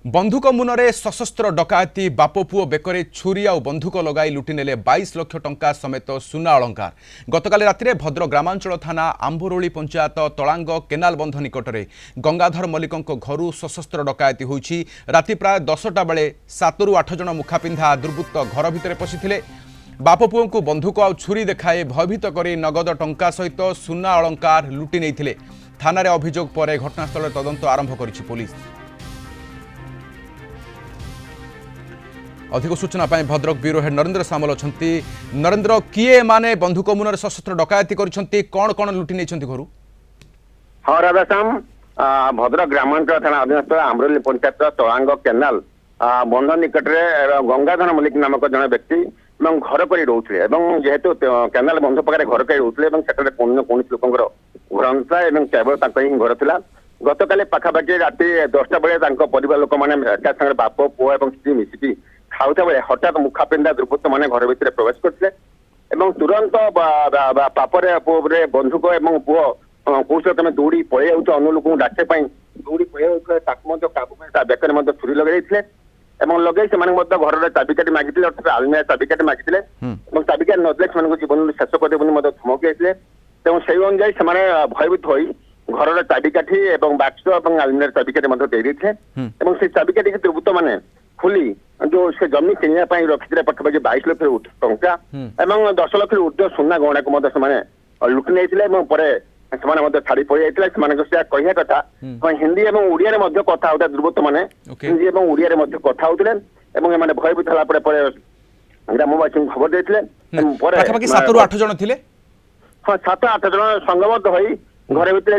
बंधुक मुନରେ सशस्त्र डकायती बाप पुओ बेकरे छुरी आ बंधुक लगाई लुटिनेले 22 लाख टंका समेत सुना अलंकार। गतकाली रातिरे भद्रक ग्रामांचल थाना आंबरोली पंचायत तलांग केनाल बंध निकटरे गंगाधर मल्लिकଙ୍କ घरु सशस्त्र डकायती होईछि। राति प्राय 10टा बेले 7 ରୁ 8 जण मुखापिंधा दुर्बृत्त घर भितर पशिथिले। बाप पुओ को बंधुक आ छुरी देखाए भयभीत करी नगद टंका सहित सुना अलंकार लुटि नेइथिले। थानारे अभियोग परे घटनास्थल तदंत आरंभ करिछि पुलिस। अधिक सूचना पाए भद्रक ब्यूरो हेड नरेंद्र सामल अच्छी। नरेंद्र किए माने बंधुक मुनर सशस्त्र डकायती करिसेंती कोन कोन लुटि नेइछंती घरु? हाँ राधाश्याम, भद्रक ग्रामांचल थाना अधीनस्थ आंबरोली पंचायत तलांग केनाल बंध निकट में गंगाधर मल्लिक नामक जन व्यक्ति घर कर रोते जेहेतु केनाल बंध पाखे घर कर रोते कौन लोक घर था केवल घर था। गतकाली पाखापाखि राति 10टा बेले परिवार लोक मैंने बाप पुओ और स्त्री मिसिकी खाऊता बेले हठात मुखापिंधा दुर्बृत्त मैंने घर भितर प्रवेश करते तुरंत पापरे बंधुक और पुओ कौशल तुम दौड़ी पलि जाऊँ अन्य लोक डाके दौड़ी पलि काबू बेकर छुरी लगे लगे से घर चाबिकाठी मागिते अर्थात आलमिया चाबिकाठी मागिते चाबिकाठी नदेले से जीवन शेष करदे धमकी आते तेणु से अनुजाई से भयभीत हो घर चाबिकाठी और बाक्स और आलमिया चाबिकाठी देते से चाबिकाठी दुर्बृत्त मैंने खुली जो से जमी किणा रखी पाखापाखि 22 लाख टंका और 10 लाख ऊर्ध्व सुना गहना को लुटि नहीं छाड़ी पड़ जाता कहना कथा हिंदी और ओडिया कथा होता दुर्बृत्त मैंने हिंदी और ओडिया कथा होते भयभीत होगा ग्रामवासी खबर देते। 7 ରୁ 8 जण थिले। हाँ 7-8 जण संगबद्ध हो घर भितर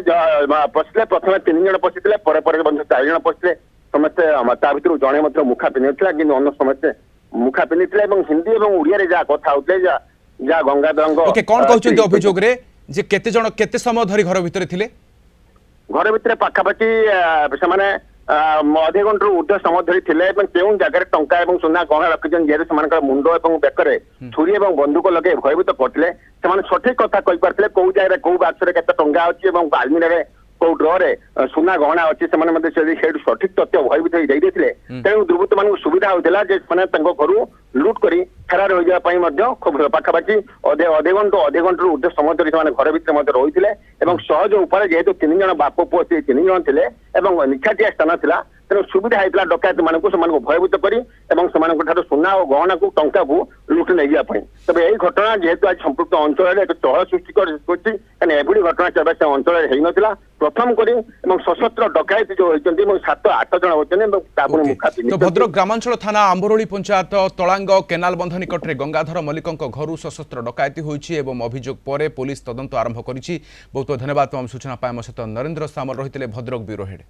पशिले। प्रथम 3 जण पशिले 4 जण पशिले। समस्ते भर जड़े मुखा पिंधि कि अन्य समस्ते मुखा पिंधि हिंदी और ओडिया जहाँ कथा होते जहाँ गंगाधर कौन कहते अभियोग जे केते जण केते समय धरी घर भितर थिले? घर भितर पाखापाखि से अधे घंटे ऊर्ध्व समय धरी थे क्यों जगह टंका और सुना गहना रखिछन जेहेतु से मुंड और बेकर छुरी और बंधुक लगे भयभीत करते सठिक कथा कही पारे कौ जगह कौ बाक्स केते टंका अच्छी आलमिरा कौ ड्रे सुना गहना अच्छी से सठिक तथ्य भयभीत देते तेणु दुर्बृत्त मान सुविधा होता घर लुट कर फेरार हो जावाई पाखापाखि अधे घंटे ऊर्ध्व समय धरी घर भितर रही सहज उपाय जेहेतु 3 जण बाप पुओ से 3 जण थे निखाटिया स्थान था तेणु सुविधा होता डकायत मानक भयभीत कर सुना और गहना को टंका को लुटि नहीं जावाई। तब यही घटना जेहेतु आज संपुक्त अंचल एक चहल सृष्टि करभी घटना केवल से अंचल होता प्रथम करी सशस्त्र डकायत जो होती 7-8 जण होती मुखा। भद्रक ग्रामांचल थाना आंबरोली पंचायत तलांग केनाल बंध निकट में गंगाधर मल्लिकଙ୍କ घर सशस्त्र डकायती होईछि एवं अभियोग पर पुलिस तदंत आरंभ करिछि। बहुत धन्यवाद तमाम सूचना पाए सहित नरेंद्र सामल रही भद्रक ब्यूरो हेड।